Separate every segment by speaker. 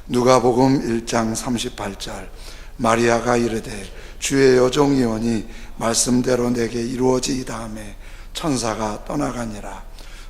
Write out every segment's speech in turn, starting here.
Speaker 1: 누가복음 1장 38절 마리아가 이르되 주의 여종이오니 말씀대로 내게 이루어지이다 하며 천사가 떠나가니라.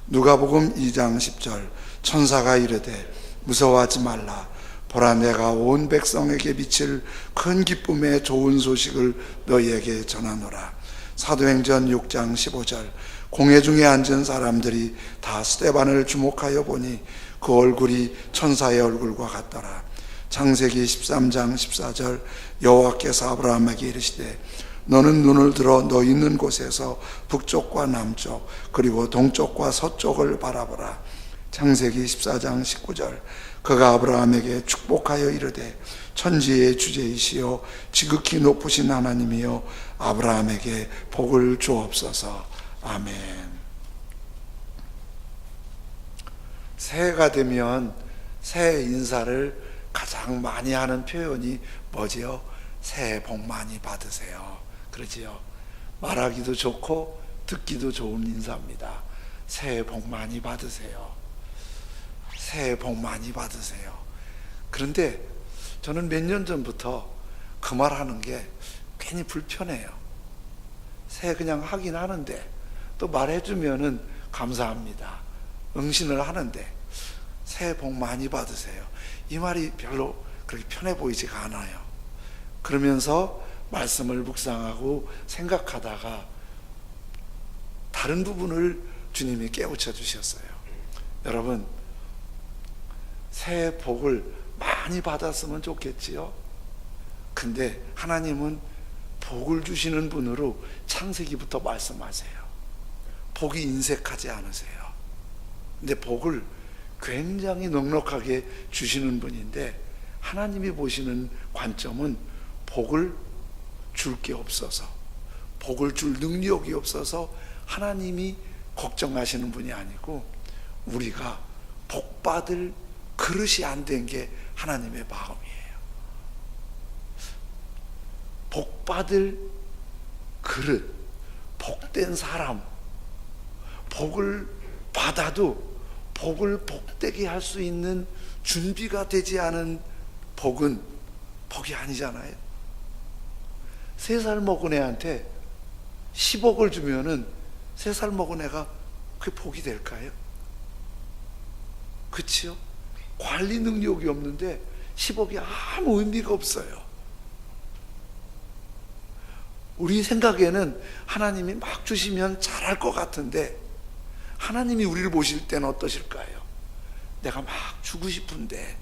Speaker 1: 누가복음 2장 10절 천사가 이르되 무서워하지 말라. 보라 내가 온 백성에게 미칠 큰 기쁨의 좋은 소식을 너희에게 전하노라. 사도행전 6장 15절 공회 중에 앉은 사람들이 다 스데반을 주목하여 보니 그 얼굴이 천사의 얼굴과 같더라. 창세기 13장 14절 여호와께서 아브라함에게 이르시되 너는 눈을 들어 너 있는 곳에서 북쪽과 남쪽 그리고 동쪽과 서쪽을 바라보라. 창세기 14장 19절 그가 아브라함에게 축복하여 이르되 천지의 주제이시여 지극히 높으신 하나님이여 아브라함에게 복을 주옵소서. 아멘. 새해가 되면 새해 인사를 가장 많이 하는 표현이 뭐지요? 새해 복 많이 받으세요. 그러지요. 말하기도 좋고 듣기도 좋은 인사입니다. 새해 복 많이 받으세요. 새해 복 많이 받으세요. 그런데 저는 몇 년 전부터 그 말 하는 게 괜히 불편해요. 새해 그냥 하긴 하는데 또 말해주면은 감사합니다. 응신을 하는데 새해 복 많이 받으세요. 이 말이 별로 그렇게 편해 보이지가 않아요. 그러면서 말씀을 묵상하고 생각하다가 다른 부분을 주님이 깨우쳐 주셨어요. 여러분, 새해 복을 많이 받았으면 좋겠지요. 근데 하나님은 복을 주시는 분으로 창세기부터 말씀하세요. 복이 인색하지 않으세요. 근데 복을 굉장히 넉넉하게 주시는 분인데 하나님이 보시는 관점은 복을 줄 게 없어서, 복을 줄 능력이 없어서 하나님이 걱정하시는 분이 아니고 우리가 복받을 그릇이 안 된 게 하나님의 마음이에요. 복받을 그릇, 복된 사람, 복을 받아도 복을 복되게 할 수 있는 준비가 되지 않은 복은 복이 아니잖아요. 3살 먹은 애한테 10억을 주면은 3살 먹은 애가 그게 복이 될까요? 그치요? 관리 능력이 없는데 10억이 아무 의미가 없어요. 우리 생각에는 하나님이 막 주시면 잘할 것 같은데 하나님이 우리를 보실 때는 어떠실까요? 내가 막 주고 싶은데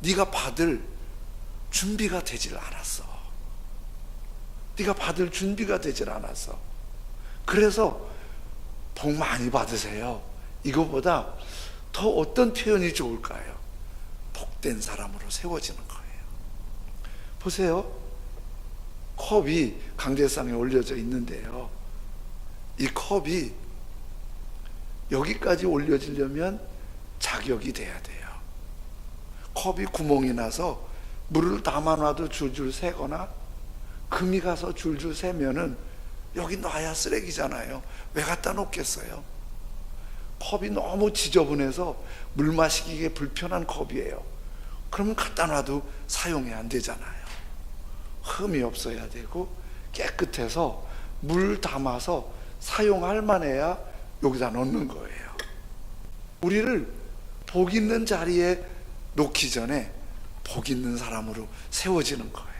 Speaker 1: 네가 받을 준비가 되질 않았어. 네가 받을 준비가 되질 않았어. 그래서 복 많이 받으세요. 이거보다 더 어떤 표현이 좋을까요? 복된 사람으로 세워지는 거예요. 보세요. 컵이 강대상에 올려져 있는데요. 이 컵이 여기까지 올려지려면 자격이 돼야 돼요. 컵이 구멍이 나서 물을 담아놔도 줄줄 새거나 금이 가서 줄줄 새면은 여기 놔야 쓰레기잖아요. 왜 갖다 놓겠어요? 컵이 너무 지저분해서 물 마시기에 불편한 컵이에요. 그러면 갖다 놔도 사용이 안 되잖아요. 흠이 없어야 되고 깨끗해서 물 담아서 사용할 만해야 여기다 넣는 거예요. 우리를 복 있는 자리에 놓기 전에 복 있는 사람으로 세워지는 거예요.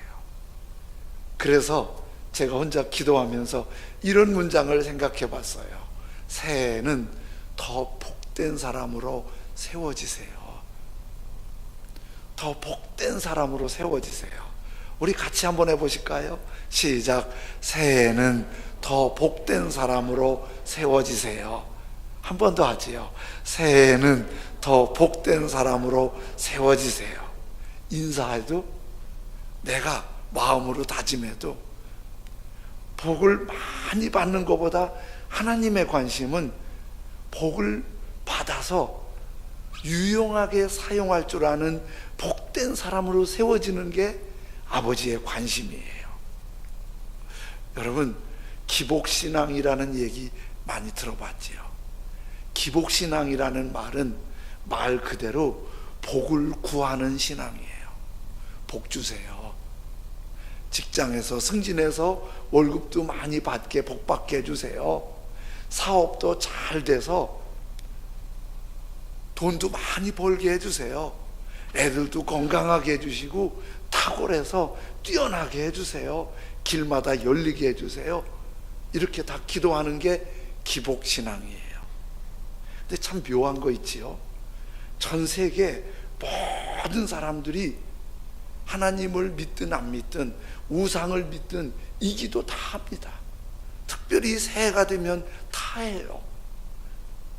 Speaker 1: 그래서 제가 혼자 기도하면서 이런 문장을 생각해 봤어요. 새해는 더 복된 사람으로 세워지세요. 더 복된 사람으로 세워지세요. 우리 같이 한번 해보실까요? 시작. 새해는 더 복된 사람으로 세워지세요. 한 번 더 하지요. 새해는 더 복된 사람으로 세워지세요. 인사해도 내가 마음으로 다짐해도 복을 많이 받는 것보다 하나님의 관심은 복을 받아서 유용하게 사용할 줄 아는 복된 사람으로 세워지는 게 아버지의 관심이에요. 여러분, 기복신앙이라는 얘기 많이 들어봤지요. 기복신앙이라는 말은 말 그대로 복을 구하는 신앙이에요. 복 주세요. 직장에서 승진해서 월급도 많이 받게, 복 받게 해주세요. 사업도 잘 돼서 돈도 많이 벌게 해주세요. 애들도 건강하게 해주시고 탁월해서 뛰어나게 해주세요. 길마다 열리게 해주세요. 이렇게 다 기도하는 게 기복신앙이에요. 근데 참 묘한 거 있지요. 전 세계 모든 사람들이 하나님을 믿든 안 믿든 우상을 믿든 이 기도 다 합니다. 특별히 새해가 되면 다 해요.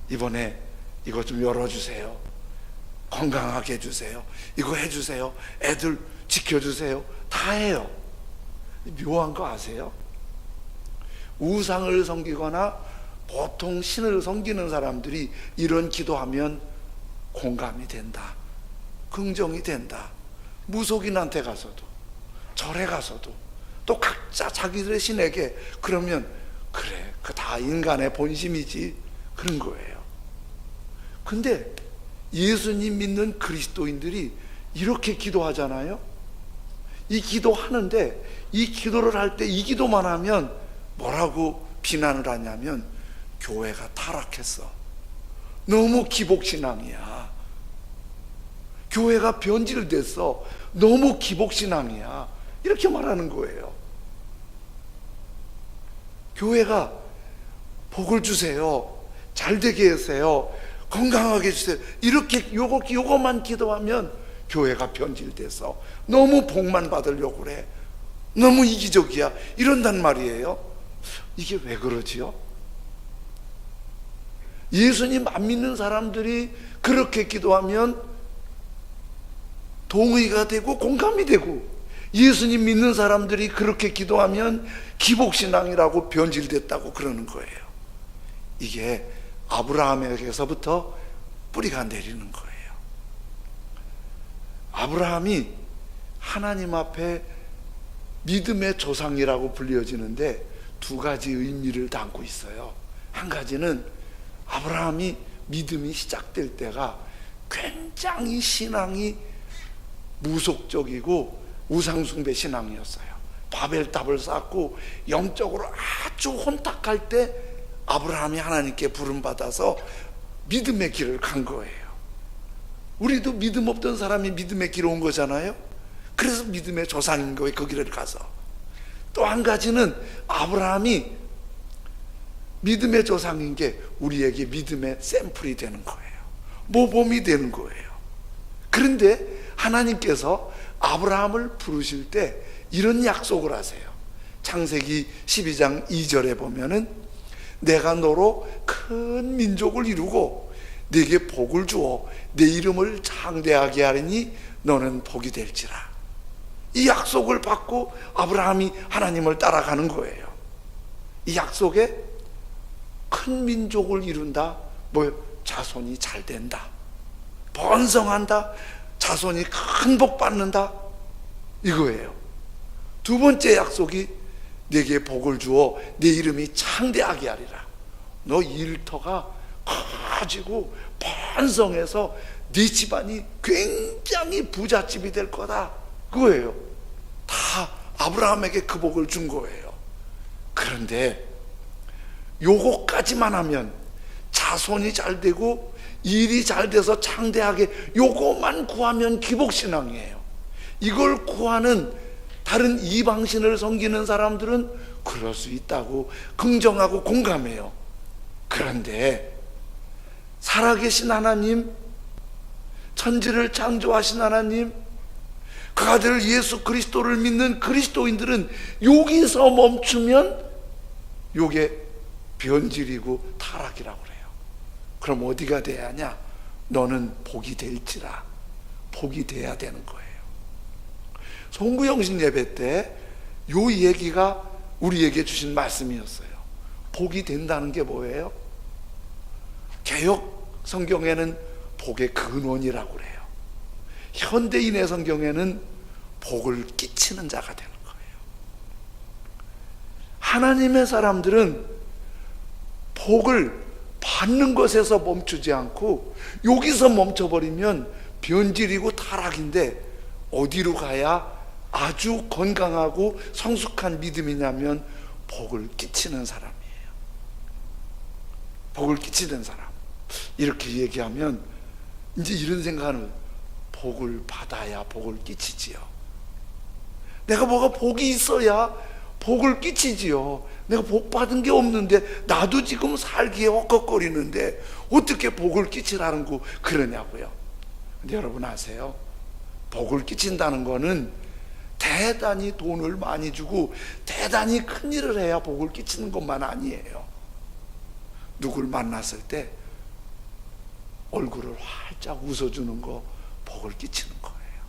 Speaker 1: 이번에 이거 좀 열어주세요. 건강하게 해주세요. 이거 해주세요. 애들 지켜주세요. 다 해요. 묘한 거 아세요? 우상을 섬기거나 보통 신을 섬기는 사람들이 이런 기도하면 공감이 된다, 긍정이 된다. 무속인한테 가서도, 절에 가서도, 또 각자 자기들의 신에게 그러면 그래, 그 다 인간의 본심이지, 그런 거예요. 근데 예수님 믿는 그리스도인들이 이렇게 기도하잖아요. 이 기도하는데 이 기도를 할 때 이 기도만 하면 뭐라고 비난을 하냐면 교회가 타락했어, 너무 기복신앙이야, 교회가 변질됐어, 너무 기복신앙이야, 이렇게 말하는 거예요. 교회가 복을 주세요, 잘 되게 하세요, 건강하게 해주세요, 이렇게 요거만 기도하면 교회가 변질돼서 너무 복만 받으려고 그래, 너무 이기적이야, 이런단 말이에요. 이게 왜 그러지요? 예수님 안 믿는 사람들이 그렇게 기도하면 동의가 되고 공감이 되고, 예수님 믿는 사람들이 그렇게 기도하면 기복신앙이라고 변질됐다고 그러는 거예요. 이게 아브라함에게서부터 뿌리가 내리는 거예요. 아브라함이 하나님 앞에 믿음의 조상이라고 불려지는데 두 가지 의미를 담고 있어요. 한 가지는 아브라함이 믿음이 시작될 때가 굉장히 신앙이 무속적이고 우상숭배 신앙이었어요. 바벨탑을 쌓고 영적으로 아주 혼탁할 때 아브라함이 하나님께 부름받아서 믿음의 길을 간 거예요. 우리도 믿음 없던 사람이 믿음의 길에 온 거잖아요. 그래서 믿음의 조상인 거예요, 그 길을 가서. 또 한 가지는 아브라함이 믿음의 조상인 게 우리에게 믿음의 샘플이 되는 거예요. 모범이 되는 거예요. 그런데 하나님께서 아브라함을 부르실 때 이런 약속을 하세요. 창세기 12장 2절에 보면은 내가 너로 큰 민족을 이루고 네게 복을 주어 내 이름을 창대하게 하리니 너는 복이 될지라. 이 약속을 받고 아브라함이 하나님을 따라가는 거예요. 이 약속에 큰 민족을 이룬다, 자손이 잘 된다, 번성한다, 자손이 큰 복 받는다, 이거예요. 두 번째 약속이 네게 복을 주어 네 이름이 창대하게 하리라. 너 일터가 커지고 번성해서 네 집안이 굉장히 부잣집이 될 거다, 그거예요. 다 아브라함에게 그 복을 준 거예요. 그런데 요거까지만 하면, 자손이 잘 되고 일이 잘 돼서 창대하게, 요거만 구하면 기복신앙이에요. 이걸 구하는 다른 이방신을 섬기는 사람들은 그럴 수 있다고 긍정하고 공감해요. 그런데 살아계신 하나님, 천지를 창조하신 하나님, 그 아들 예수 그리스도를 믿는 그리스도인들은 여기서 멈추면 요게 변질이고 타락이라고 그래요. 그럼 어디가 돼야 하냐? 너는 복이 될지라. 복이 돼야 되는 거예요. 송구영신 예배 때 요 얘기가 우리에게 주신 말씀이었어요. 복이 된다는 게 뭐예요? 개역 성경에는 복의 근원이라고 그래요. 현대인의 성경에는 복을 끼치는 자가 되는 거예요. 하나님의 사람들은 복을 받는 것에서 멈추지 않고 여기서 멈춰버리면 변질이고 타락인데 어디로 가야 아주 건강하고 성숙한 믿음이냐면 복을 끼치는 사람이에요. 복을 끼치는 사람. 이렇게 얘기하면 이제 이런 생각은, 복을 받아야 복을 끼치지요. 내가 뭐가 복이 있어야 복을 끼치지요. 내가 복 받은 게 없는데, 나도 지금 살기에 헛걱거리는데 어떻게 복을 끼치라는 거 그러냐고요. 근데 여러분 아세요? 복을 끼친다는 거는 대단히 돈을 많이 주고 대단히 큰 일을 해야 복을 끼치는 것만 아니에요. 누굴 만났을 때 얼굴을 활짝 웃어주는 거 복을 끼치는 거예요.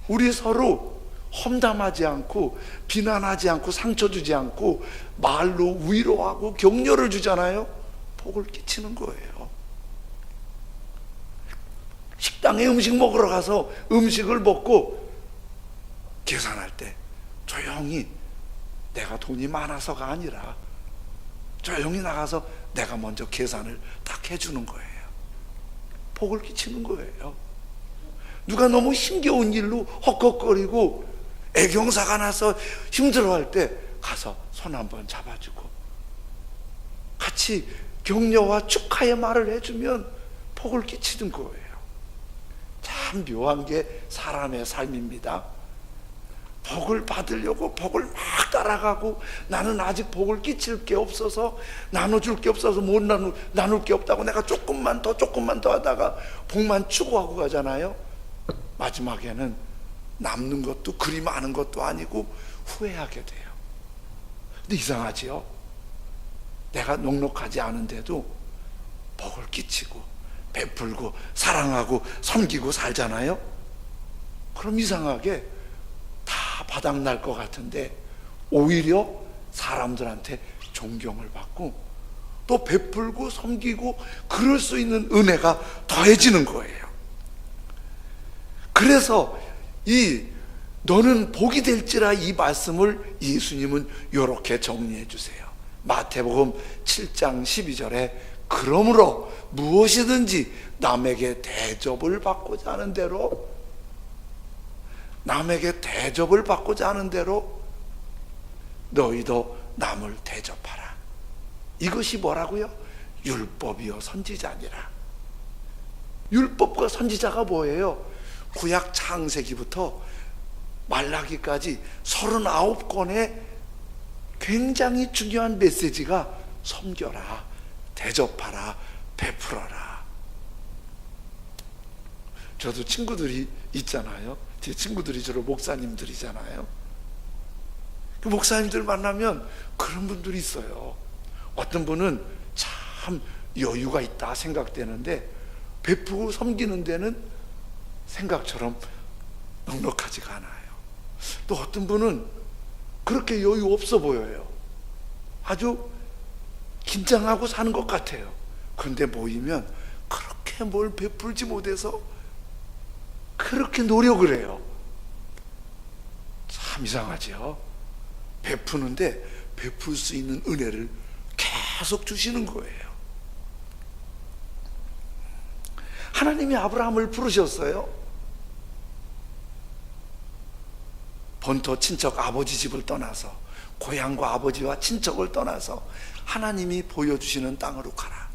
Speaker 1: 우리 서로 험담하지 않고 비난하지 않고 상처 주지 않고 말로 위로하고 격려를 주잖아요. 복을 끼치는 거예요. 식당에 음식 먹으러 가서 음식을 먹고 계산할 때 조용히, 내가 돈이 많아서가 아니라 조용히 나가서 내가 먼저 계산을 딱 해주는 거예요. 복을 끼치는 거예요. 누가 너무 힘겨운 일로 헉헉거리고 애경사가 나서 힘들어할 때 가서 손 한번 잡아주고 같이 격려와 축하의 말을 해주면 복을 끼치는 거예요. 참 묘한 게 사람의 삶입니다. 복을 받으려고 복을 막 따라가고, 나는 아직 복을 끼칠 게 없어서, 나눠줄 게 없어서 못 나눌 게 없다고 내가 조금만 더 하다가 복만 추구하고 가잖아요. 마지막에는 남는 것도 그리 많은 것도 아니고 후회하게 돼요. 근데 이상하지요? 내가 넉넉하지 않은데도 복을 끼치고 베풀고 사랑하고 섬기고 살잖아요. 그럼 이상하게 다 바닥날 것 같은데 오히려 사람들한테 존경을 받고 또 베풀고 섬기고 그럴 수 있는 은혜가 더해지는 거예요. 그래서 이 너는 복이 될지라 이 말씀을 예수님은 이렇게 정리해 주세요. 마태복음 7장 12절에 그러므로 무엇이든지 남에게 대접을 받고자 하는 대로, 남에게 대접을 받고자 하는 대로 너희도 남을 대접하라. 이것이 뭐라고요? 율법이요 선지자니라. 율법과 선지자가 뭐예요? 구약 창세기부터 말라기까지 39권의 굉장히 중요한 메시지가 섬겨라, 대접하라, 베풀어라. 저도 친구들이 있잖아요. 제 친구들이 주로 목사님들이잖아요. 그 목사님들 만나면 그런 분들이 있어요. 어떤 분은 참 여유가 있다 생각되는데 베푸고 섬기는 데는 생각처럼 넉넉하지가 않아요. 또 어떤 분은 그렇게 여유 없어 보여요. 아주 긴장하고 사는 것 같아요. 그런데 모이면 그렇게 뭘 베풀지 못해서 그렇게 노력을 해요. 참 이상하죠. 베푸는데 베풀 수 있는 은혜를 계속 주시는 거예요. 하나님이 아브라함을 부르셨어요. 본토 친척 아버지 집을 떠나서, 고향과 아버지와 친척을 떠나서 하나님이 보여주시는 땅으로 가라.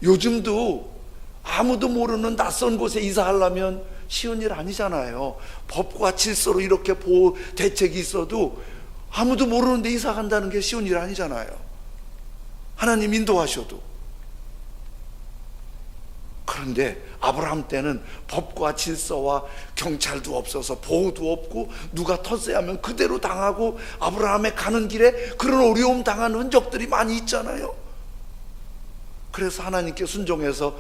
Speaker 1: 요즘도 아무도 모르는 낯선 곳에 이사하려면 쉬운 일 아니잖아요. 법과 질서로 이렇게 보호 대책이 있어도 아무도 모르는데 이사 간다는 게 쉬운 일 아니잖아요. 하나님 인도하셔도. 그런데 아브라함 때는 법과 질서와 경찰도 없어서 보호도 없고 누가 텃세하면 그대로 당하고 아브라함의 가는 길에 그런 어려움 당한 흔적들이 많이 있잖아요. 그래서 하나님께 순종해서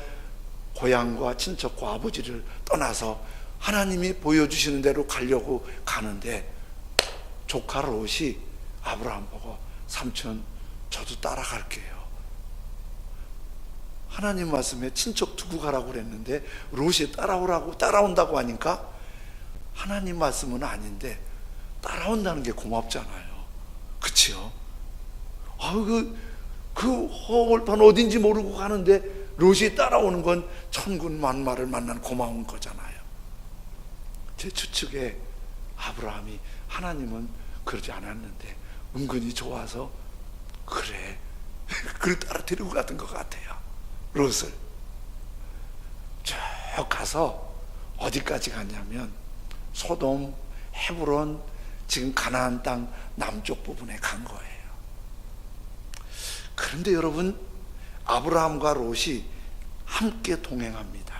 Speaker 1: 고향과 친척과 아버지를 떠나서 하나님이 보여주시는 대로 가려고 가는데 조카 롯이 아브라함 보고 삼촌 저도 따라갈게요. 하나님 말씀에 친척 두고 가라고 그랬는데 롯이 따라온다고 하니까 하나님 말씀은 아닌데 따라온다는 게 고맙잖아요. 그치요? 그 허벌판 어딘지 모르고 가는데 롯이 따라오는 건 천군 만마를 만난 고마운 거잖아요. 제 추측에 아브라함이 하나님은 그러지 않았는데 은근히 좋아서 그래 그를 따라 데리고 갔던 것 같아요. 롯을 쭉 가서 어디까지 갔냐면 소돔, 헤브론, 지금 가나안 땅 남쪽 부분에 간 거예요. 그런데 여러분, 아브라함과 롯이 함께 동행합니다.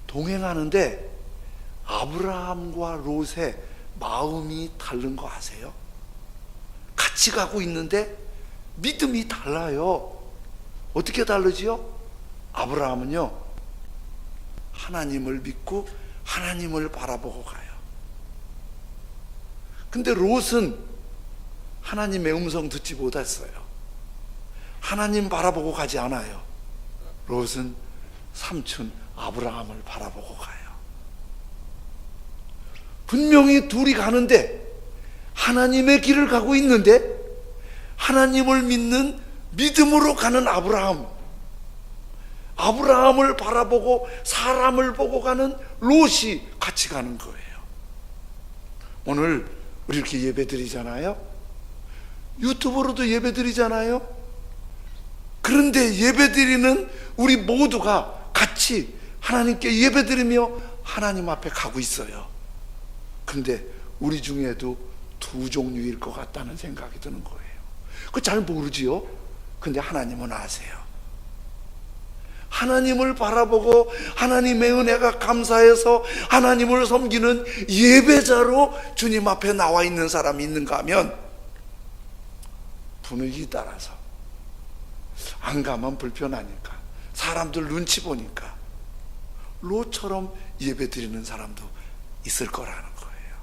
Speaker 1: 동행하는데 아브라함과 롯의 마음이 다른 거 아세요? 같이 가고 있는데 믿음이 달라요. 어떻게 다르지요? 아브라함은요, 하나님을 믿고 하나님을 바라보고 가요. 근데 롯은 하나님의 음성 듣지 못했어요. 하나님 바라보고 가지 않아요. 롯은 삼촌 아브라함을 바라보고 가요. 분명히 둘이 가는데 하나님의 길을 가고 있는데 하나님을 믿는 믿음으로 가는 아브라함을 바라보고 사람을 보고 가는 롯이 같이 가는 거예요. 오늘 우리 이렇게 예배 드리잖아요. 유튜브로도 예배 드리잖아요. 그런데 예배 드리는 우리 모두가 같이 하나님께 예배 드리며 하나님 앞에 가고 있어요. 근데 우리 중에도 두 종류일 것 같다는 생각이 드는 거예요. 그거 잘 모르지요? 근데 하나님은 아세요. 하나님을 바라보고 하나님의 은혜가 감사해서 하나님을 섬기는 예배자로 주님 앞에 나와 있는 사람이 있는가 하면 분위기 따라서 안 가면 불편하니까 사람들 눈치 보니까 롯처럼 예배 드리는 사람도 있을 거라는 거예요.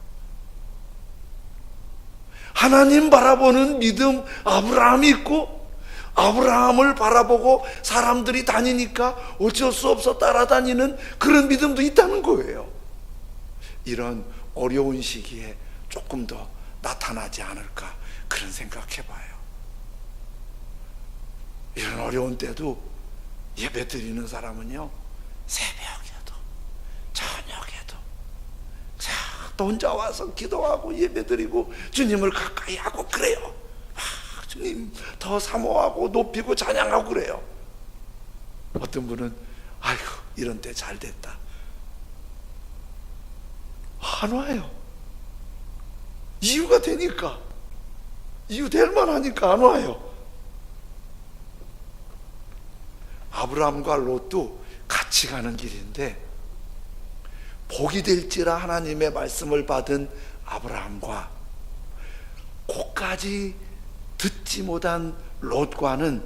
Speaker 1: 하나님 바라보는 믿음 아브라함이 있고 아브라함을 바라보고 사람들이 다니니까 어쩔 수 없어 따라다니는 그런 믿음도 있다는 거예요. 이런 어려운 시기에 조금 더 나타나지 않을까 그런 생각해봐요. 이런 어려운 때도 예배 드리는 사람은요, 새벽에도 저녁에도 또 혼자 와서 기도하고 예배 드리고 주님을 가까이 하고 그래요. 주님 더 사모하고 높이고 찬양하고 그래요. 어떤 분은 아이고 이런 때 잘 됐다, 안 와요. 이유가 되니까, 이유 될 만하니까 안 와요. 아브라함과 롯도 같이 가는 길인데 복이 될지라 하나님의 말씀을 받은 아브라함과 곧까지 듣지 못한 롯과는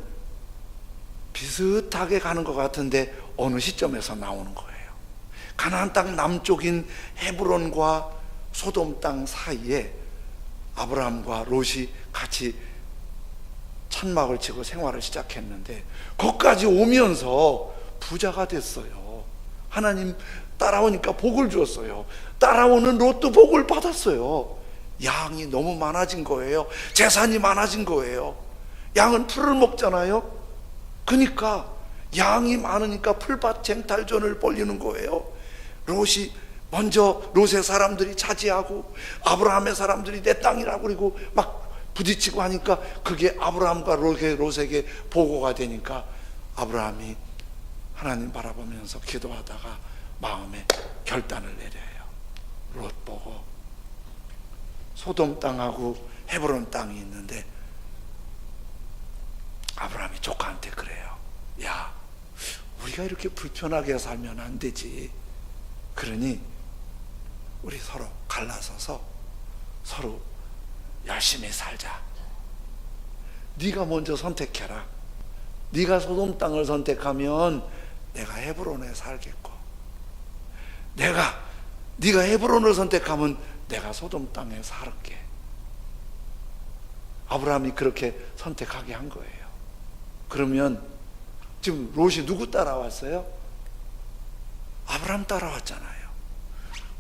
Speaker 1: 비슷하게 가는 것 같은데 어느 시점에서 나오는 거예요. 가나안 땅 남쪽인 헤브론과 소돔 땅 사이에 아브라함과 롯이 같이 천막을 치고 생활을 시작했는데 거기까지 오면서 부자가 됐어요. 하나님 따라오니까 복을 주었어요. 따라오는 롯도 복을 받았어요. 양이 너무 많아진 거예요. 재산이 많아진 거예요. 양은 풀을 먹잖아요. 그러니까 양이 많으니까 풀밭 쟁탈전을 벌이는 거예요. 롯이 먼저 롯의 사람들이 차지하고 아브라함의 사람들이 내 땅이라고 그리고 막 부딪히고 하니까 그게 아브라함과 롯에게 보고가 되니까 아브라함이 하나님 바라보면서 기도하다가 마음에 결단을 내려요. 롯 보고 소돔 땅하고 헤브론 땅이 있는데 아브라함이 조카한테 그래요. 야, 우리가 이렇게 불편하게 살면 안 되지. 그러니 우리 서로 갈라서서 서로 열심히 살자. 네가 먼저 선택해라. 네가 소돔 땅을 선택하면 내가 헤브론에 살겠고, 네가 헤브론을 선택하면 내가 소돔 땅에 살게. 아브라함이 그렇게 선택하게 한 거예요. 그러면 지금 롯이 누구 따라왔어요? 아브라함 따라왔잖아요.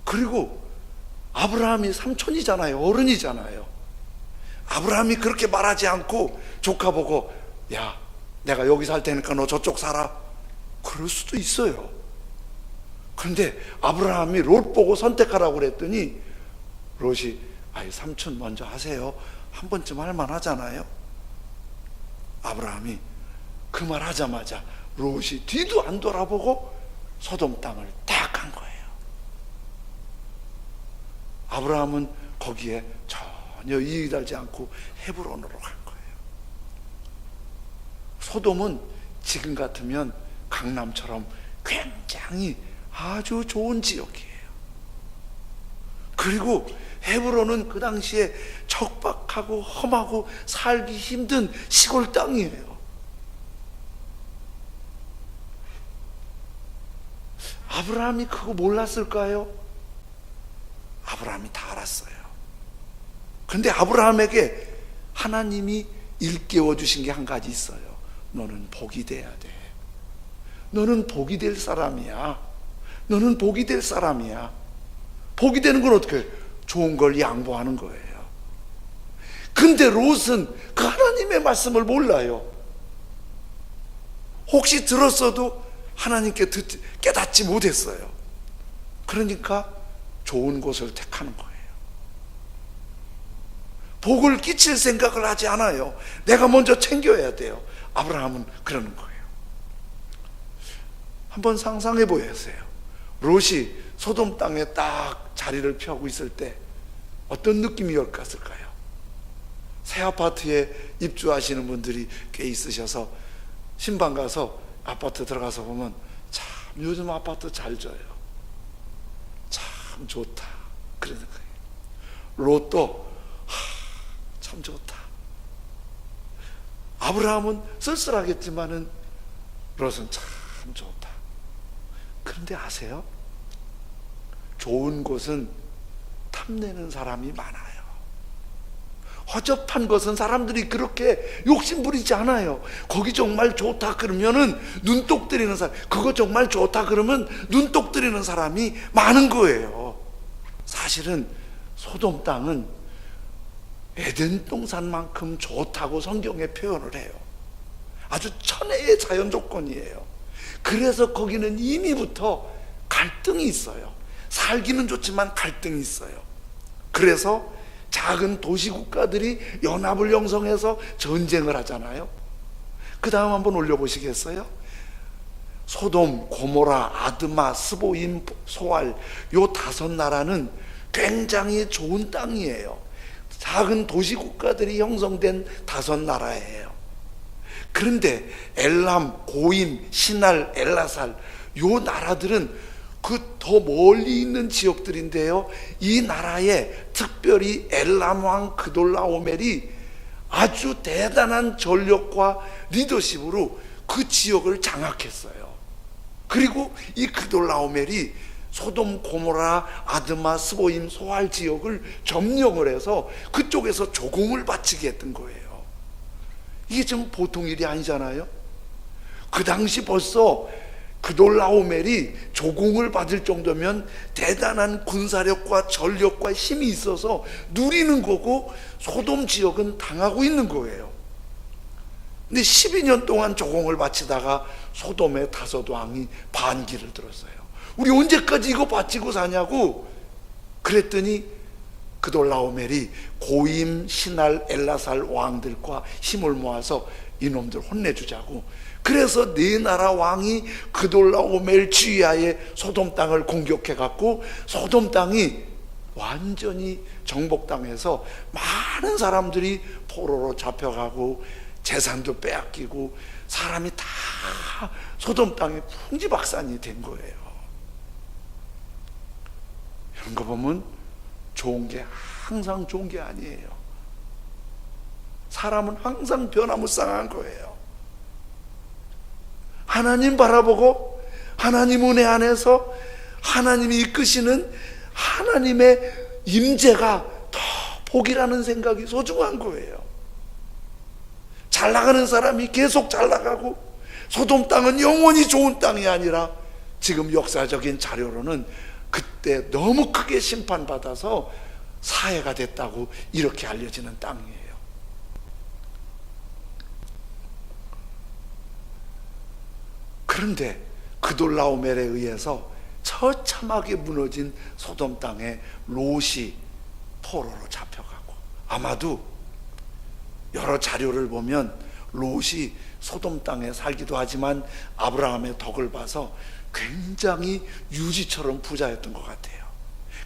Speaker 1: 그리고 아브라함이 삼촌이잖아요. 어른이잖아요. 아브라함이 그렇게 말하지 않고 조카 보고 야, 내가 여기 살 테니까 너 저쪽 살아. 그럴 수도 있어요. 그런데 아브라함이 롯 보고 선택하라고 그랬더니 롯이 아이 삼촌 먼저 하세요. 한 번쯤 할 만하잖아요. 아브라함이 그 말 하자마자 롯이 뒤도 안 돌아보고 소돔 땅을 딱 간 거예요. 아브라함은 거기에 전혀 이의 달지 않고 헤브론으로 간 거예요. 소돔은 지금 같으면 강남처럼 굉장히 아주 좋은 지역이에요. 그리고 헤브론은 그 당시에 척박하고 험하고 살기 힘든 시골 땅이에요. 아브라함이 그거 몰랐을까요? 아브라함이 다 알았어요. 그런데 아브라함에게 하나님이 일깨워 주신 게 한 가지 있어요. 너는 복이 돼야 돼. 너는 복이 될 사람이야. 너는 복이 될 사람이야. 복이 되는 건 어떻게 해요? 좋은 걸 양보하는 거예요. 근데 롯은 그 하나님의 말씀을 몰라요. 혹시 들었어도 하나님께 깨닫지 못했어요. 그러니까 좋은 곳을 택하는 거예요. 복을 끼칠 생각을 하지 않아요. 내가 먼저 챙겨야 돼요. 아브라함은 그러는 거예요. 한번 상상해 보세요. 롯이 소돔 땅에 딱 자리를 펴고 있을 때 어떤 느낌이었을까요? 새 아파트에 입주하시는 분들이 꽤 있으셔서 신방 가서 아파트 들어가서 보면 참 요즘 아파트 잘 져요. 참 좋다. 그러는 거예요. 롯도 참 좋다. 아브라함은 쓸쓸하겠지만은 롯은 참 좋다. 그런데 아세요? 좋은 곳은 탐내는 사람이 많아요. 허접한 것은 사람들이 그렇게 욕심 부리지 않아요. 거기 정말 좋다 그러면은 눈독 들이는 사람, 그거 정말 좋다 그러면 눈독 들이는 사람이 많은 거예요. 사실은 소돔 땅은 에덴 동산만큼 좋다고 성경에 표현을 해요. 아주 천혜의 자연 조건이에요. 그래서 거기는 이미부터 갈등이 있어요. 살기는 좋지만 갈등이 있어요. 그래서 작은 도시 국가들이 연합을 형성해서 전쟁을 하잖아요. 그 다음 한번 올려보시겠어요? 소돔, 고모라, 아드마, 스보임, 소알, 요 5나라는 굉장히 좋은 땅이에요. 작은 도시 국가들이 형성된 5나라예요. 그런데 엘람, 고임, 시날, 엘라살 요 나라들은 그 더 멀리 있는 지역들인데요, 이 나라에 특별히 엘람 왕 그돌라오멜이 아주 대단한 전력과 리더십으로 그 지역을 장악했어요. 그리고 이 그돌라오멜이 소돔, 고모라, 아드마, 스보임, 소알 지역을 점령을 해서 그쪽에서 조공을 바치게 했던 거예요. 이게 좀 보통 일이 아니잖아요. 그 당시 벌써 그돌라오멜이 조공을 받을 정도면 대단한 군사력과 전력과 힘이 있어서 누리는 거고, 소돔 지역은 당하고 있는 거예요. 근데 12년 동안 조공을 바치다가 소돔의 5왕이 반기를 들었어요. 우리 언제까지 이거 바치고 사냐고. 그랬더니 그돌라오멜이 고임, 시날, 엘라살 왕들과 힘을 모아서 이놈들 혼내주자고, 그래서 4나라 왕이 그돌라오멜 지휘하에 소돔 땅을 공격해갖고 소돔 땅이 완전히 정복당해서 많은 사람들이 포로로 잡혀가고 재산도 빼앗기고 사람이 다 소돔 땅에 풍지박산이 된 거예요. 이런 거 보면 좋은 게 항상 좋은 게 아니에요. 사람은 항상 변화무쌍한 거예요. 하나님 바라보고 하나님 은혜 안에서 하나님이 이끄시는 하나님의 임재가 더 복이라는 생각이 소중한 거예요. 잘 나가는 사람이 계속 잘 나가고, 소돔 땅은 영원히 좋은 땅이 아니라 지금 역사적인 자료로는 그때 너무 크게 심판받아서 사해가 됐다고 이렇게 알려지는 땅이에요. 그런데 그돌라오멜에 의해서 처참하게 무너진 소돔 땅에 롯이 포로로 잡혀가고, 아마도 여러 자료를 보면 롯이 소돔 땅에 살기도 하지만 아브라함의 덕을 봐서 굉장히 유지처럼 부자였던 것 같아요.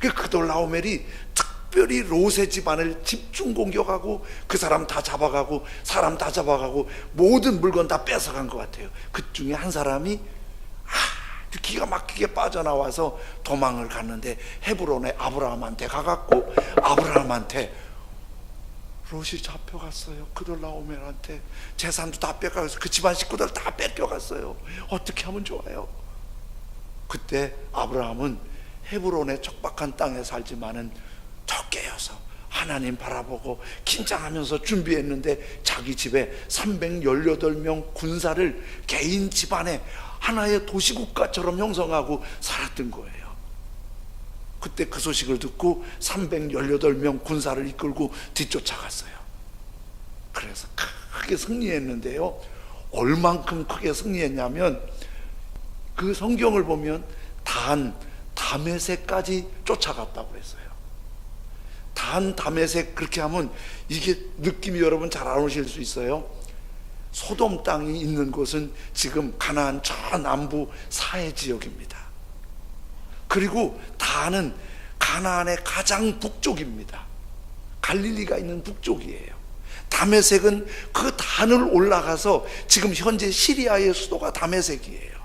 Speaker 1: 그돌라오멜이 특별히 롯의 집안을 집중 공격하고 그 사람 다 잡아가고 사람 다 잡아가고 모든 물건 다 뺏어간 것 같아요. 그 중에 한 사람이 아주 기가 막히게 빠져나와서 도망을 갔는데 헤브론의 아브라함한테 가갖고 아브라함한테 롯이 잡혀갔어요. 그돌라오멜한테 재산도 다 뺏겨가서 그 집안 식구들 다 뺏겨갔어요. 어떻게 하면 좋아요? 그때 아브라함은 헤브론의 척박한 땅에 살지만은 덕계여서 하나님 바라보고 긴장하면서 준비했는데 자기 집에 318명 군사를 개인 집안에 하나의 도시국가처럼 형성하고 살았던 거예요. 그때 그 소식을 듣고 318명 군사를 이끌고 뒤쫓아갔어요. 그래서 크게 승리했는데요, 얼만큼 크게 승리했냐면 그 성경을 보면 다메섹까지 쫓아갔다고 했어요. 다메섹, 그렇게 하면 이게 느낌이 여러분 잘 안 오실 수 있어요. 소돔 땅이 있는 곳은 지금 가나안 저 남부 사해 지역입니다. 그리고 단은 가나안의 가장 북쪽입니다. 갈릴리가 있는 북쪽이에요. 다메섹은 그 단을 올라가서 지금 현재 시리아의 수도가 다메섹이에요.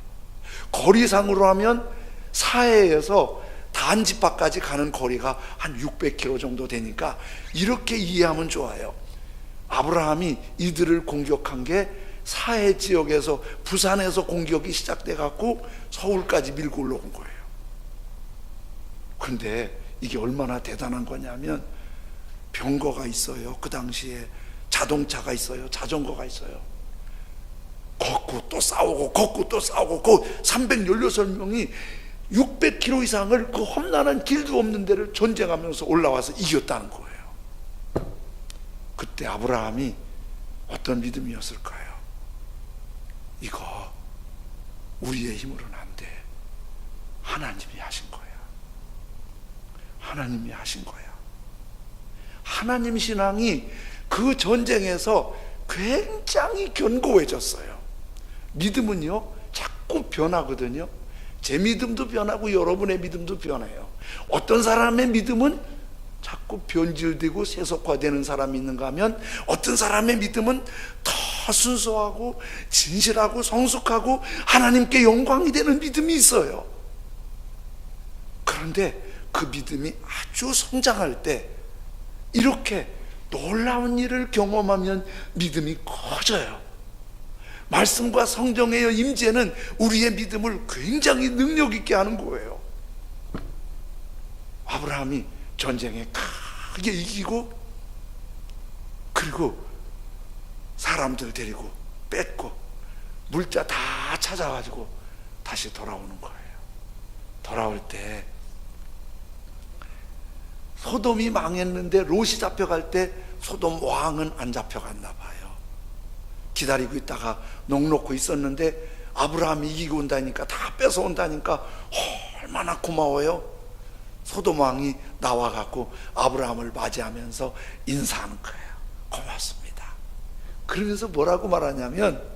Speaker 1: 거리상으로 하면 사해에서 단지파까지 가는 거리가 한 600km 정도 되니까 이렇게 이해하면 좋아요. 아브라함이 이들을 공격한 게 사해 지역에서, 부산에서 공격이 시작돼 갖고 서울까지 밀고 올라온 거예요. 근데 이게 얼마나 대단한 거냐면 병거가 있어요. 그 당시에 자동차가 있어요. 자전거가 있어요. 걷고 또 싸우고 걷고 또 싸우고, 그 316명이 600km 이상을 그 험난한 길도 없는 데를 전쟁하면서 올라와서 이겼다는 거예요. 그때 아브라함이 어떤 믿음이었을까요? 이거 우리의 힘으로는 안 돼. 하나님이 하신 거야. 하나님이 하신 거야. 하나님 신앙이 그 전쟁에서 굉장히 견고해졌어요. 믿음은요 자꾸 변하거든요. 제 믿음도 변하고 여러분의 믿음도 변해요. 어떤 사람의 믿음은 자꾸 변질되고 세속화되는 사람이 있는가 하면 어떤 사람의 믿음은 더 순수하고 진실하고 성숙하고 하나님께 영광이 되는 믿음이 있어요. 그런데 그 믿음이 아주 성장할 때 이렇게 놀라운 일을 경험하면 믿음이 커져요. 말씀과 성경의 임재는 우리의 믿음을 굉장히 능력 있게 하는 거예요. 아브라함이 전쟁에 크게 이기고, 그리고 사람들 데리고 뺏고 물자 다 찾아가지고 다시 돌아오는 거예요. 돌아올 때 소돔이 망했는데 롯이 잡혀갈 때 소돔 왕은 안 잡혀갔나 봐요. 기다리고 있다가 넋놓고 있었는데 아브라함이 이기고 온다니까, 다 뺏어온다니까 얼마나 고마워요. 소돔 왕이 나와갖고 아브라함을 맞이하면서 인사하는 거예요. 고맙습니다. 그러면서 뭐라고 말하냐면,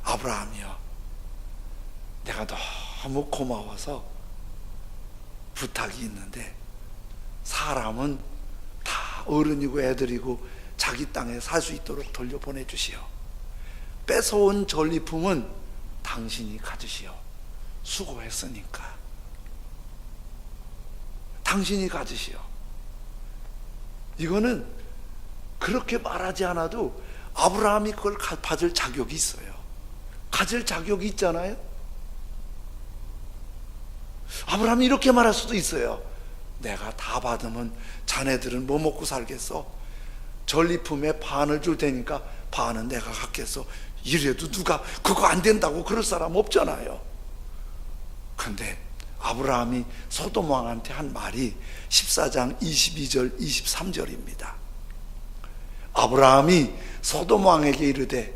Speaker 1: 아브라함이요, 내가 너무 고마워서 부탁이 있는데, 사람은 다 어른이고 애들이고 자기 땅에 살 수 있도록 돌려보내주시오. 뺏어온 전리품은 당신이 가지시오. 수고했으니까 당신이 가지시오. 이거는 그렇게 말하지 않아도 아브라함이 그걸 받을 자격이 있어요. 가질 자격이 있잖아요. 아브라함이 이렇게 말할 수도 있어요. 내가 다 받으면 자네들은 뭐 먹고 살겠어? 전리품의 반을 줄 테니까 반은 내가 갖겠어. 이래도 누가 그거 안 된다고 그럴 사람 없잖아요. 근데 아브라함이 소돔 왕한테 한 말이 14장 22절 23절입니다. 아브라함이 소돔 왕에게 이르되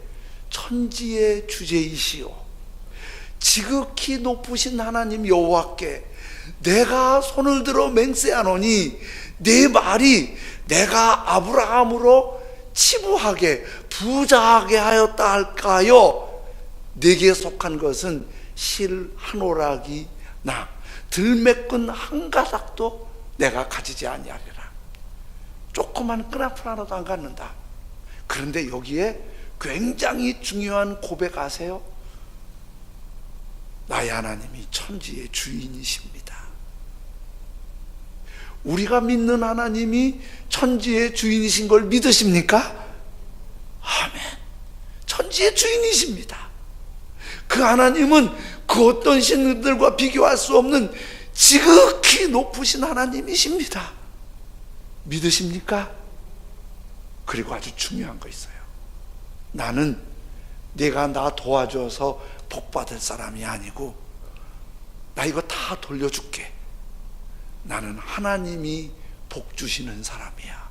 Speaker 1: 천지의 주제이시오 지극히 높으신 하나님 여호와께 내가 손을 들어 맹세하노니 네 말이 내가 아브라함으로 치부하게 부자하게 하였다 할까요? 네게 속한 것은 실 한 오락이나 들매끈 한 가닥도 내가 가지지 아니하리라. 조그만 끈아풀 하나도 안 갖는다. 그런데 여기에 굉장히 중요한 고백 아세요? 나의 하나님이 천지의 주인이십니다. 우리가 믿는 하나님이 천지의 주인이신 걸 믿으십니까? 아멘. 천지의 주인이십니다. 그 하나님은 그 어떤 신들과 비교할 수 없는 지극히 높으신 하나님이십니다. 믿으십니까? 그리고 아주 중요한 거 있어요. 나는 내가 나 도와줘서 복 받을 사람이 아니고 나 이거 다 돌려줄게. 나는 하나님이 복 주시는 사람이야.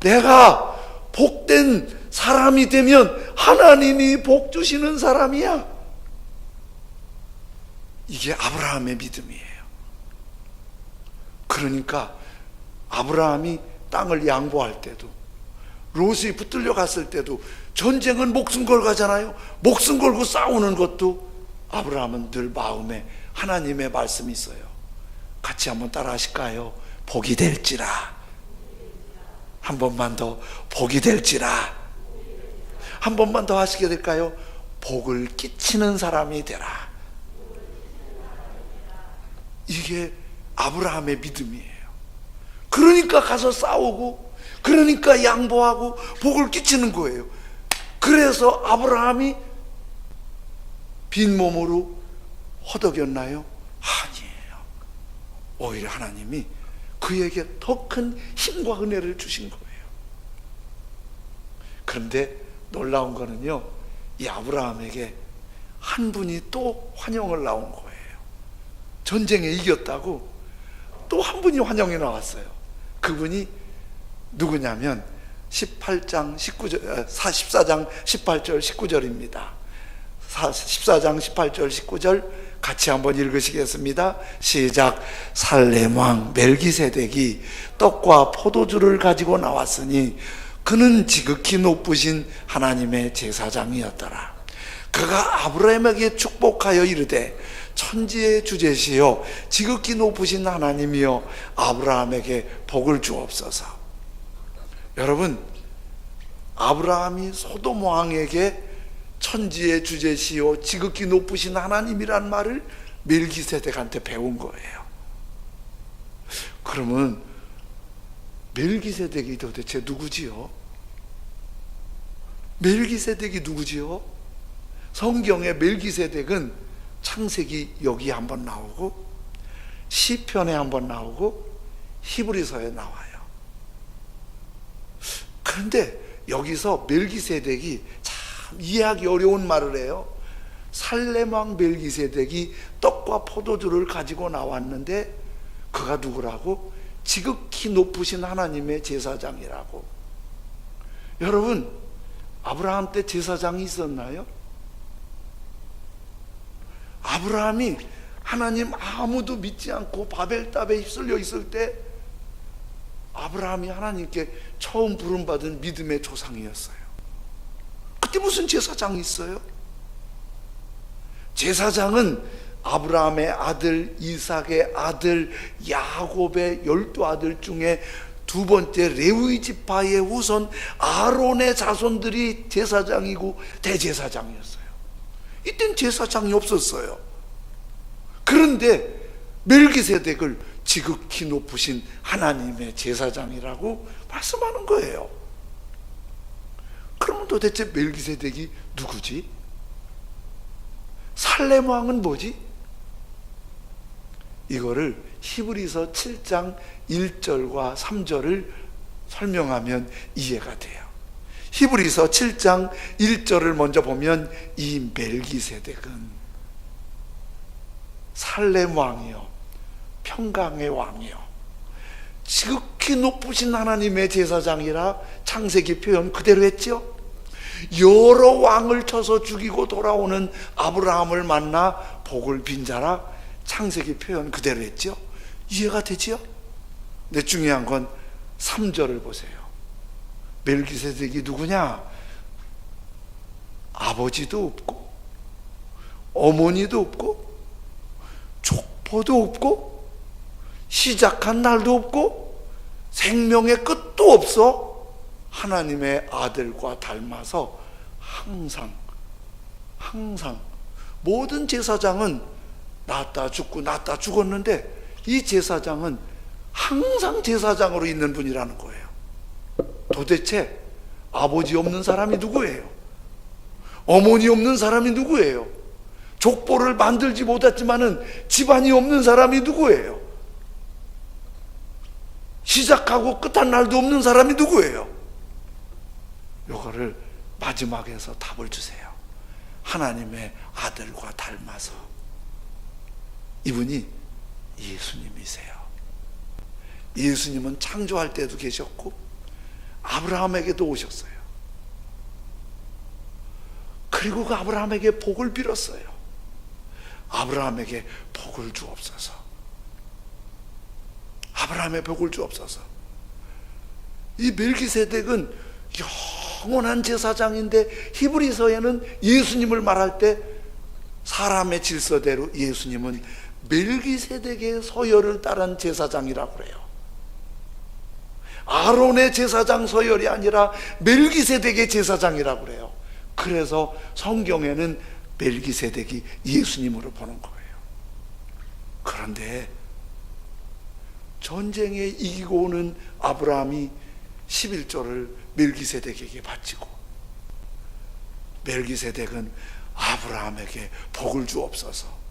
Speaker 1: 내가 복된 사람이 되면 하나님이 복 주시는 사람이야. 이게 아브라함의 믿음이에요. 그러니까 아브라함이 땅을 양보할 때도, 롯이 붙들려 갔을 때도, 전쟁은 목숨 걸고 하잖아요. 목숨 걸고 싸우는 것도 아브라함은 늘 마음에 하나님의 말씀이 있어요. 같이 한번 따라 하실까요? 복이 될지라. 한 번만 더, 복이 될지라. 한 번만 더 하시게 될까요? 복을 끼치는 사람이 되라. 이게 아브라함의 믿음이에요. 그러니까 가서 싸우고, 그러니까 양보하고 복을 끼치는 거예요. 그래서 아브라함이 빈몸으로 허덕였나요? 아니에요. 오히려 하나님이 그에게 더 큰 힘과 은혜를 주신 거예요. 그런데 놀라운 거는요, 이 아브라함에게 한 분이 또 환영을 나온 거예요. 전쟁에 이겼다고 또 한 분이 환영이 나왔어요. 그분이 누구냐면 14장 18절 19절입니다. 14장 18절 19절 같이 한번 읽으시겠습니다. 시작. 살렘 왕 멜기세덱이 떡과 포도주를 가지고 나왔으니 그는 지극히 높으신 하나님의 제사장이었더라. 그가 아브라함에게 축복하여 이르되 천지의 주제시여 지극히 높으신 하나님이여 아브라함에게 복을 주옵소서. 여러분, 아브라함이 소돔 왕에게 천지의 주제시여 지극히 높으신 하나님이란 말을 멜기세덱한테 배운 거예요. 그러면 멜기세덱이 도대체 누구지요? 멜기세덱이 누구지요? 성경의 멜기세덱은 창세기 여기 한번 나오고 시편에 한번 나오고 히브리서에 나와요. 그런데 여기서 멜기세덱이 참 이해하기 어려운 말을 해요. 살렘 왕 멜기세덱이 떡과 포도주를 가지고 나왔는데 그가 누구라고? 지극히 높으신 하나님의 제사장이라고. 여러분, 아브라함 때 제사장이 있었나요? 아브라함이 하나님 아무도 믿지 않고 바벨탑에 휩쓸려 있을 때 아브라함이 하나님께 처음 부름받은 믿음의 조상이었어요. 그때 무슨 제사장이 있어요? 제사장은 아브라함의 아들 이삭의 아들 야곱의 12아들 중에 두 번째 레위 지파의 후손 아론의 자손들이 제사장이고 대제사장이었어요. 이땐 제사장이 없었어요. 그런데 멜기세덱을 지극히 높으신 하나님의 제사장이라고 말씀하는 거예요. 그러면 도대체 멜기세덱이 누구지? 살렘 왕은 뭐지? 이거를 히브리서 7장 1절과 3절을 설명하면 이해가 돼요. 히브리서 7장 1절을 먼저 보면 이 멜기세덱은 살렘 왕이요 평강의 왕이요 지극히 높으신 하나님의 제사장이라 창세기 표현 그대로 했죠. 여러 왕을 쳐서 죽이고 돌아오는 아브라함을 만나 복을 빈 자라 창세기 표현 그대로 했죠. 이해가 되지요? 근데 중요한 건 3절을 보세요. 멜기세덱이 누구냐? 아버지도 없고 어머니도 없고 족보도 없고 시작한 날도 없고 생명의 끝도 없어. 하나님의 아들과 닮아서 항상 모든 제사장은 낳았다 죽고 낳았다 죽었는데 이 제사장은 항상 제사장으로 있는 분이라는 거예요. 도대체 아버지 없는 사람이 누구예요? 어머니 없는 사람이 누구예요? 족보를 만들지 못했지만은 집안이 없는 사람이 누구예요? 시작하고 끝한 날도 없는 사람이 누구예요? 요거를 마지막에서 답을 주세요. 하나님의 아들과 닮아서. 이분이 예수님이세요. 예수님은 창조할 때도 계셨고 아브라함에게도 오셨어요. 그리고 그 아브라함에게 복을 빌었어요. 아브라함에게 복을 주옵소서. 아브라함의 복을 주옵소서. 이 멜기세덱은 영원한 제사장인데 히브리서에는 예수님을 말할 때 사람의 질서대로 예수님은 멜기세덱의 서열을 따른 제사장이라고 그래요. 아론의 제사장 서열이 아니라 멜기세덱의 제사장이라고 그래요. 그래서 성경에는 멜기세덱이 예수님으로 보는 거예요. 그런데 전쟁에 이기고 오는 아브라함이 11조를 멜기세덱에게 바치고 멜기세덱은 아브라함에게 복을 주옵소서.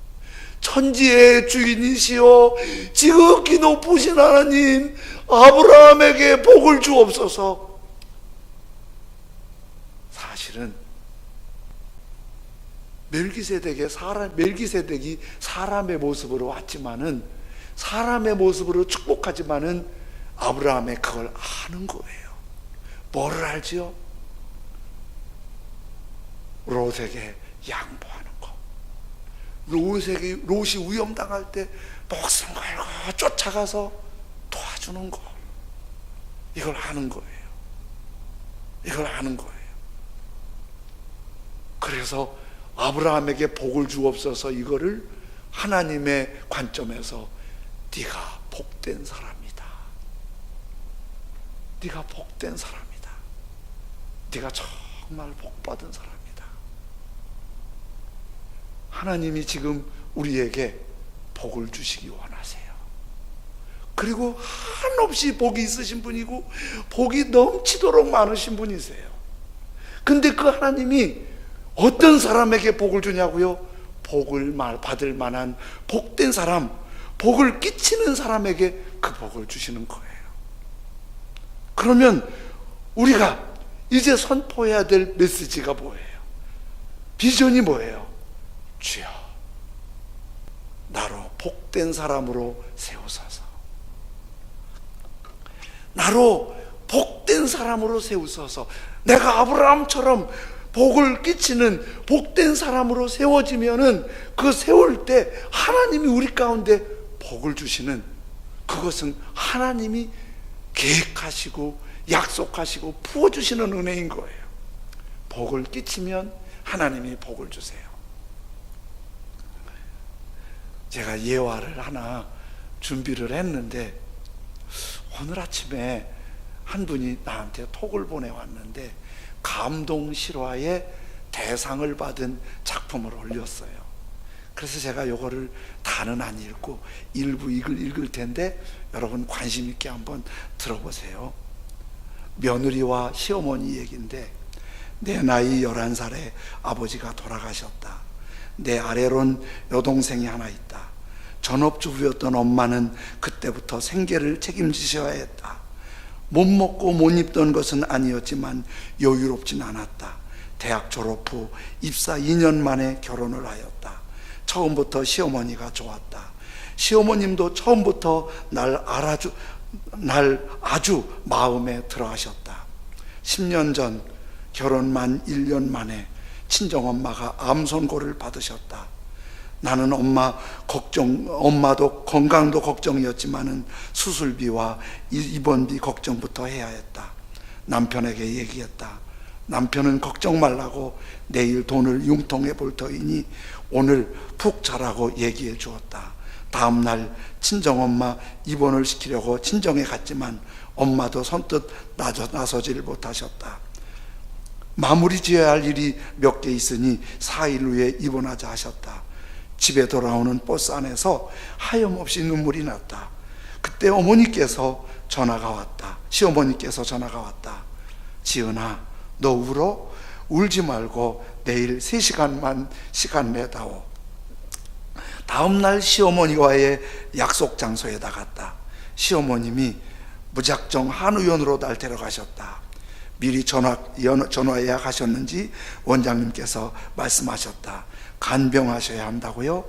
Speaker 1: 천지의 주인이시여 지극히 높으신 하나님, 아브라함에게 복을 주옵소서. 사실은 멜기세덱이 사람의 모습으로 왔지만은, 사람의 모습으로 축복하지만은 아브라함의 그걸 아는 거예요. 뭐를 알지요? 롯에게 양보하는 거. 롯이 위험당할 때 목숨 걸고 쫓아가서 도와주는 거. 이걸 아는 거예요. 이걸 아는 거예요. 그래서 아브라함에게 복을 주옵소서, 이거를 하나님의 관점에서 네가 복된 사람이다. 네가 복된 사람이다. 네가 정말 복받은 사람이다. 하나님이 지금 우리에게 복을 주시기 원하세요. 그리고 한없이 복이 있으신 분이고 복이 넘치도록 많으신 분이세요. 근데 그 하나님이 어떤 사람에게 복을 주냐고요? 복을 받을 만한 복된 사람, 복을 끼치는 사람에게 그 복을 주시는 거예요. 그러면 우리가 이제 선포해야 될 메시지가 뭐예요? 비전이 뭐예요? 주여, 나로 복된 사람으로 세우소서. 나로 복된 사람으로 세우소서. 내가 아브라함처럼 복을 끼치는 복된 사람으로 세워지면은 그 세울 때 하나님이 우리 가운데 복을 주시는, 그것은 하나님이 계획하시고 약속하시고 부어주시는 은혜인 거예요. 복을 끼치면 하나님이 복을 주세요. 제가 예화를 하나 준비를 했는데 오늘 아침에 한 분이 나한테 톡을 보내왔는데 감동 실화의 대상을 받은 작품을 올렸어요. 그래서 제가 요거를 다는 안 읽고 일부 읽을 텐데 여러분 관심 있게 한번 들어보세요. 며느리와 시어머니 얘기인데, 내 나이 11살에 아버지가 돌아가셨다. 내 아래론 여동생이 하나 있다. 전업주부였던 엄마는 그때부터 생계를 책임지셔야 했다. 못 먹고 못 입던 것은 아니었지만 여유롭진 않았다. 대학 졸업 후 입사 2년 만에 결혼을 하였다. 처음부터 시어머니가 좋았다. 시어머님도 처음부터 날 아주 마음에 들어 하셨다. 10년 전 결혼 만 1년 만에 친정엄마가 암 선고를 받으셨다. 나는 엄마도 건강도 걱정이었지만은 수술비와 입원비 걱정부터 해야 했다. 남편에게 얘기했다. 남편은 걱정 말라고 내일 돈을 융통해 볼 터이니 오늘 푹 자라고 얘기해 주었다. 다음날 친정엄마 입원을 시키려고 친정에 갔지만 엄마도 선뜻 나서지를 못하셨다. 마무리 지어야 할 일이 몇 개 있으니 4일 후에 입원하자 하셨다. 집에 돌아오는 버스 안에서 하염없이 눈물이 났다. 그때 어머니께서 전화가 왔다. 시어머니께서 전화가 왔다. 지은아, 너 울어? 울지 말고 내일 3시간만 시간 내다오. 다음날 시어머니와의 약속 장소에 나갔다. 시어머님이 무작정 한의원으로 날 데려가셨다. 미리 전화 예약하셨는지 원장님께서 말씀하셨다. 간병하셔야 한다고요?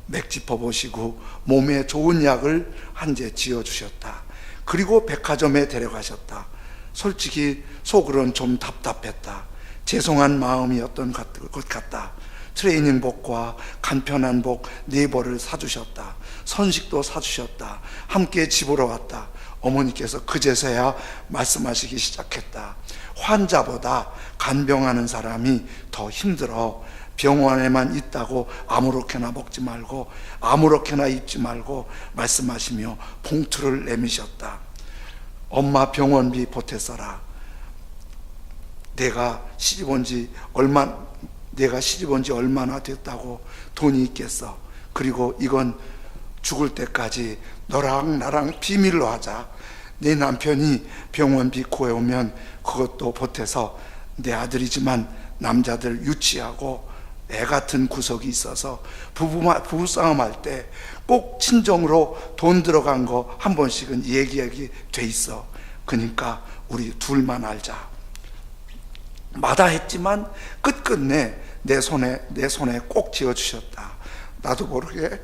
Speaker 1: 맥 짚어보시고 몸에 좋은 약을 한 제 지어주셨다. 그리고 백화점에 데려가셨다. 솔직히 속으론 좀 답답했다. 죄송한 마음이었던 것 같다. 트레이닝복과 간편한 복 4벌을 사주셨다. 선식도 사주셨다. 함께 집으로 왔다. 어머니께서 그제서야 말씀하시기 시작했다. 환자보다 간병하는 사람이 더 힘들어. 병원에만 있다고 아무렇게나 먹지 말고 아무렇게나 입지 말고 말씀하시며 봉투를 내미셨다. 엄마 병원비 보태서라. 내가 시집 온 지 얼마나 됐다고 돈이 있겠어. 그리고 이건 죽을 때까지 너랑 나랑 비밀로 하자. 내 남편이 병원비 구해오면 그것도 보태서 내 아들이지만 남자들 유치하고 애 같은 구석이 있어서 부부싸움 할 때 꼭 친정으로 돈 들어간 거 한 번씩은 얘기하게 돼 있어. 그러니까 우리 둘만 알자. 마다했지만 끝끝내 내 손에 꼭 쥐어주셨다. 나도 모르게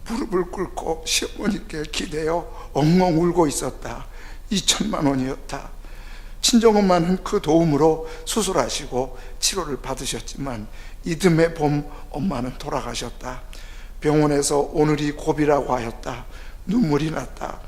Speaker 1: 무릎을 꿇고 시어머니께 기대어 엉엉 울고 있었다. 2천만 원이었다. 친정엄마는 그 도움으로 수술하시고 치료를 받으셨지만 이듬해 봄 엄마는 돌아가셨다. 병원에서 오늘이 고비라고 하였다. 눈물이 났다.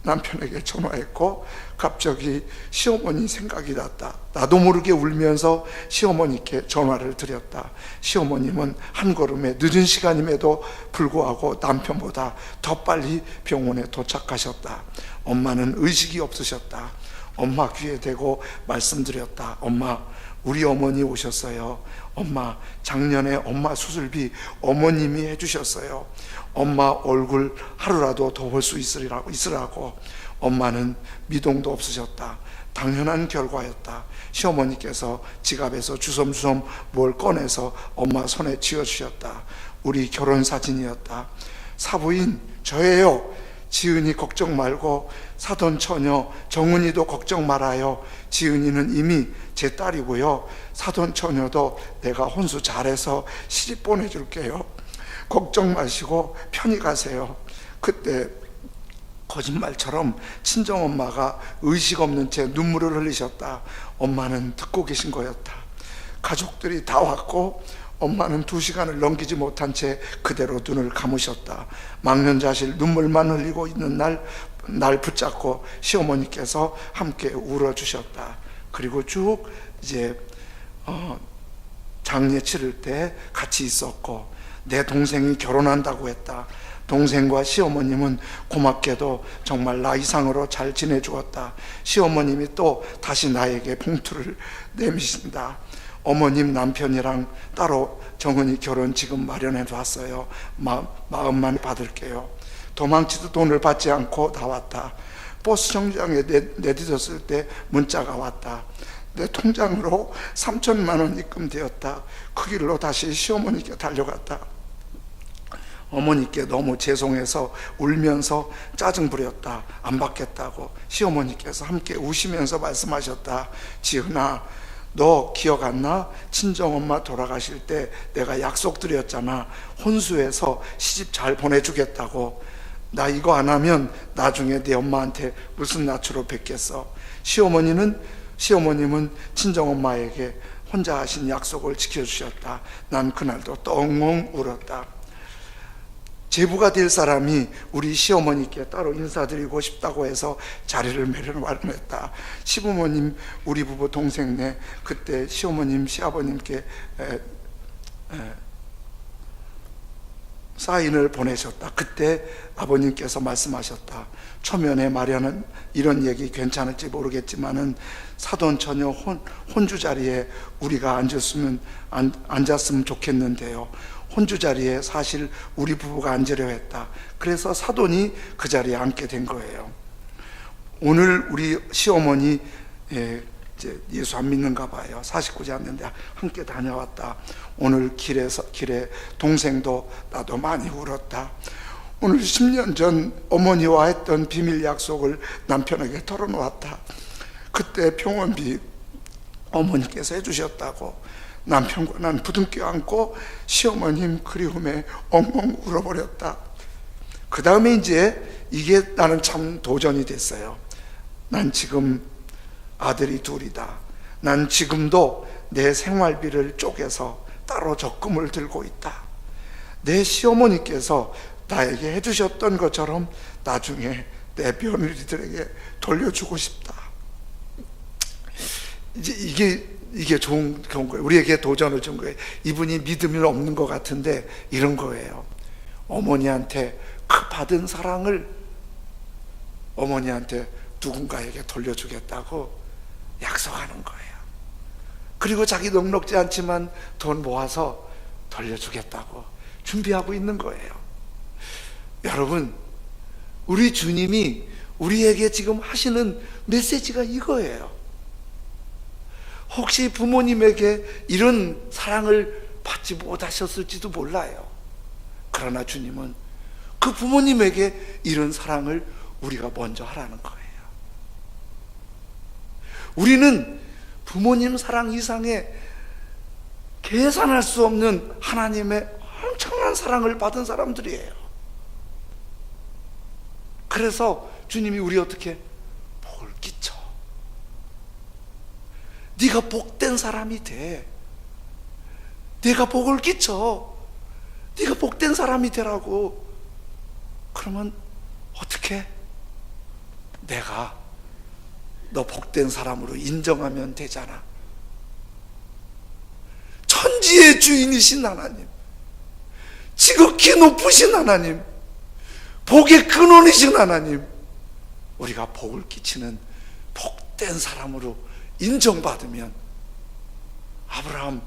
Speaker 1: 남편에게 전화했고 갑자기 시어머니 생각이 났다. 나도 모르게 울면서 시어머니께 전화를 드렸다. 시어머님은 한 걸음에 늦은 시간임에도 불구하고 남편보다 더 빨리 병원에 도착하셨다. 엄마는 의식이 없으셨다. 엄마 귀에 대고 말씀드렸다. 엄마, 우리 어머니 오셨어요. 엄마, 작년에 엄마 수술비 어머님이 해주셨어요. 엄마 얼굴 하루라도 더 볼 수 있으라고. 엄마는 미동도 없으셨다. 당연한 결과였다. 시어머니께서 지갑에서 주섬주섬 뭘 꺼내서 엄마 손에 쥐어주셨다. 우리 결혼사진이었다. 사부인 저예요. 지은이 걱정 말고 사돈 처녀 정은이도 걱정 말아요. 지은이는 이미 제 딸이고요. 사돈 처녀도 내가 혼수 잘해서 시집 보내줄게요. 걱정 마시고 편히 가세요. 그때 거짓말처럼 친정엄마가 의식 없는 채 눈물을 흘리셨다. 엄마는 듣고 계신 거였다. 가족들이 다 왔고 엄마는 2시간을 넘기지 못한 채 그대로 눈을 감으셨다. 망연자실 눈물만 흘리고 있는 날 붙잡고 시어머니께서 함께 울어주셨다. 그리고 쭉 이제 장례 치를 때 같이 있었고 내 동생이 결혼한다고 했다. 동생과 시어머님은 고맙게도 정말 나 이상으로 잘 지내주었다. 시어머님이 또 다시 나에게 봉투를 내미신다. 어머님 남편이랑 따로 정은이 결혼 지금 마련해 놨어요. 마음만 받을게요. 도망치도 돈을 받지 않고 나왔다. 버스 정류장에 내딛었을 때 문자가 왔다. 내 통장으로 3천만 원 입금되었다. 그 길로 다시 시어머니께 달려갔다. 어머니께 너무 죄송해서 울면서 짜증 부렸다. 안 받겠다고. 시어머니께서 함께 우시면서 말씀하셨다. 지은아, 너 기억 안 나? 친정엄마 돌아가실 때 내가 약속드렸잖아. 혼수해서 시집 잘 보내주겠다고. 나 이거 안 하면 나중에 네 엄마한테 무슨 낯으로 뵙겠어. 시어머니는 시어머님은 친정엄마에게 혼자 하신 약속을 지켜주셨다. 난 그날도 똥엉 울었다. 제부가 될 사람이 우리 시어머니께 따로 인사드리고 싶다고 해서 자리를 마련했다. 시부모님, 우리 부부 동생네 그때 시어머님, 시아버님께 사인을 보내셨다. 그때 아버님께서 말씀하셨다. 초면에 마련은 이런 얘기 괜찮을지 모르겠지만은 사돈처녀 혼주 자리에 우리가 앉았으면 좋겠는데요. 혼주 자리에 사실 우리 부부가 앉으려 했다. 그래서 사돈이 그 자리에 앉게 된 거예요. 오늘 우리 시어머니 이제 예수 안 믿는가 봐요. 49제 왔는데 함께 다녀왔다. 오늘 길에 동생도 나도 많이 울었다. 오늘 10년 전 어머니와 했던 비밀 약속을 남편에게 털어놓았다. 그때 병원비 어머니께서 해주셨다고 남편과 난 부둥켜 안고 시어머님 그리움에 엉엉 울어버렸다. 그 다음에 이제 이게 나는 참 도전이 됐어요. 난 지금 아들이 둘이다. 난 지금도 내 생활비를 쪼개서 따로 적금을 들고 있다. 내 시어머니께서 나에게 해주셨던 것처럼 나중에 내 며느리들에게 돌려주고 싶다. 이제 이게 좋은 거예요. 우리에게 도전을 준 거예요. 이분이 믿음이 없는 것 같은데 이런 거예요. 어머니한테 그 받은 사랑을 어머니한테 누군가에게 돌려주겠다고 약속하는 거예요. 그리고 자기 넉넉지 않지만 돈 모아서 돌려주겠다고 준비하고 있는 거예요. 여러분, 우리 주님이 우리에게 지금 하시는 메시지가 이거예요. 혹시 부모님에게 이런 사랑을 받지 못하셨을지도 몰라요. 그러나 주님은 그 부모님에게 이런 사랑을 우리가 먼저 하라는 거예요. 우리는 부모님 사랑 이상의 계산할 수 없는 하나님의 엄청난 사랑을 받은 사람들이에요. 그래서 주님이 우리 어떻게 복을 끼쳐. 네가 복된 사람이 돼. 네가 복을 끼쳐. 네가 복된 사람이 되라고. 그러면 어떻게? 내가 너 복된 사람으로 인정하면 되잖아. 천지의 주인이신 하나님, 지극히 높으신 하나님, 복의 근원이신 하나님, 우리가 복을 끼치는 복된 사람으로 인정받으면 아브라함